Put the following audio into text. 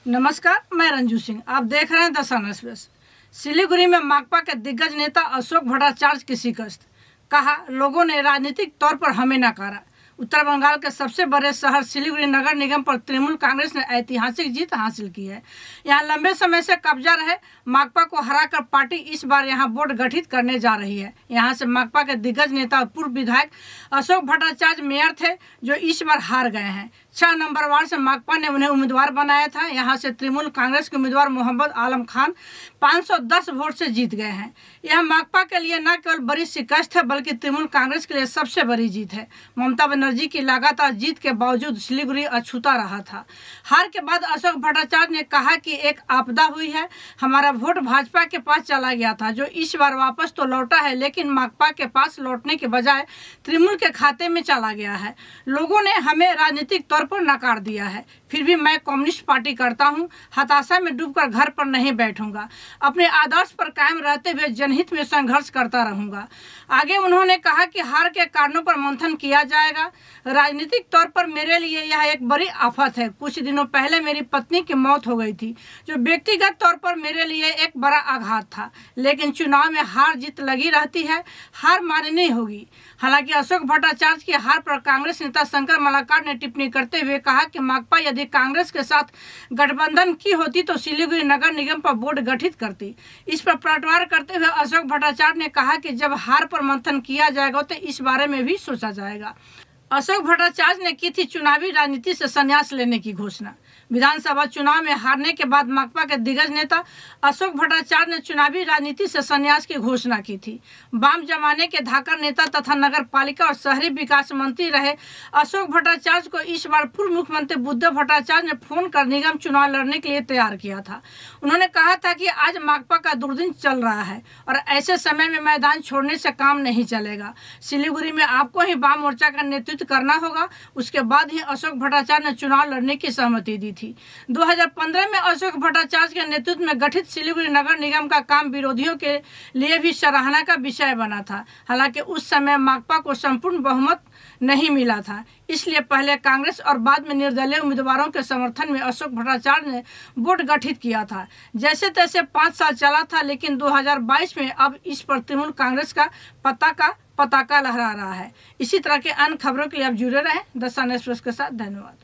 नमस्कार, मैं रंजू सिंह। आप देख रहे हैं द सन एक्सप्रेस। सिलीगुड़ी में माकपा के दिग्गज नेता अशोक भट्टाचार्य की शिकस्त। कहा, लोगों ने राजनीतिक तौर पर हमें नकारा। उत्तर बंगाल के सबसे बड़े शहर सिलीगुड़ी नगर निगम पर तृणमूल कांग्रेस ने ऐतिहासिक जीत हासिल की है। यहाँ लंबे समय से कब्जा रहे माकपा को हराकर पार्टी इस बार यहाँ बोर्ड गठित करने जा रही है। यहाँ से माकपा के दिग्गज नेता और पूर्व विधायक अशोक भट्टाचार्य मेयर थे, जो इस बार हार गए हैं। 6 नंबर वार्ड से माकपा ने उन्हें उम्मीदवार बनाया था। यहाँ से तृणमूल कांग्रेस के उम्मीदवार मोहम्मद आलम खान 510 वोट से जीत गए हैं। यह माकपा के लिए न केवल बड़ी शिकस्त है, बल्कि तृणमूल कांग्रेस के लिए सबसे बड़ी जीत है। ममता बनर्जी की लगातार जीत के बावजूद सिलीगुड़ी अछूता रहा था। हार के बाद अशोक भट्टाचार्य ने कहा कि एक आपदा हुई है। हमारा वोट भाजपा के पास चला गया था, जो इस बार वापस तो लौटा है, लेकिन माकपा के पास लौटने के बजाय तृणमूल के खाते में चला गया है। लोगों ने हमें राजनीतिक तौर पर नकार दिया है, फिर भी मैं कम्युनिस्ट पार्टी करता हूं। हताशा में डूबकर घर पर नहीं बैठूंगा। अपने आदर्श पर कायम रहते हुए जनहित में संघर्ष करता रहूंगा। आगे उन्होंने कहा कि हार के कारणों पर मंथन किया जाएगा। राजनीतिक तौर पर मेरे लिए यह एक बड़ी आफत है। कुछ दिनों पहले मेरी पत्नी की मौत हो गई थी, जो व्यक्तिगत तौर पर मेरे लिए एक बड़ा आघात था, लेकिन चुनाव में हार जीत लगी रहती है, हार माननी होगी। हालांकि अशोक भट्टाचार्य की हार पर कांग्रेस नेता शंकर मलाकार ने टिप्पणी करते हुए कहा कि माकपा यदि कांग्रेस के साथ गठबंधन की होती तो सिलीगुड़ी नगर निगम पर बोर्ड गठित करती। इस पर पलटवार करते हुए अशोक भट्टाचार्य ने कहा कि जब हार पर मंथन किया जाएगा तो इस बारे में भी सोचा जाएगा। अशोक भट्टाचार्य ने की थी चुनावी राजनीति से संन्यास लेने की घोषणा। विधानसभा चुनाव में हारने के बाद माकपा के दिग्गज नेता अशोक भट्टाचार्य ने चुनावी राजनीति से संन्यास की घोषणा की थी। वाम जमाने के धाकर नेता तथा नगर पालिका और शहरी विकास मंत्री रहे अशोक भट्टाचार्य को इस बार पूर्व मुख्यमंत्री बुद्धदेव भट्टाचार्य ने फोन कर निगम चुनाव लड़ने के लिए तैयार किया था। उन्होंने कहा था कि आज माकपा का दुर्दिन चल रहा है और ऐसे समय में मैदान छोड़ने से काम नहीं चलेगा। सिलीगुड़ी में आपको ही वाम मोर्चा का नेतृत्व करना होगा। उसके बाद ही अशोक भट्टाचार्य ने चुनाव लड़ने की सहमति दी थी। 2015 में अशोक भट्टाचार्य के नेतृत्व में गठित सिलीगुड़ी नगर निगम का काम विरोधियों के लिए भी सराहना का विषय बना था। हालांकि उस समय माकपा को संपूर्ण बहुमत नहीं मिला था, इसलिए पहले कांग्रेस और बाद में निर्दलीय उम्मीदवारों के समर्थन में अशोक भट्टाचार्य ने बोर्ड गठित किया था। जैसे तैसे 5 साल चला था, लेकिन 2022 में अब इस पर तृणमूल कांग्रेस का पताका लहरा रहा है। इसी तरह के अन्य खबरों के लिए आप जुड़े रहें द सन एक्सप्रेस के साथ। धन्यवाद।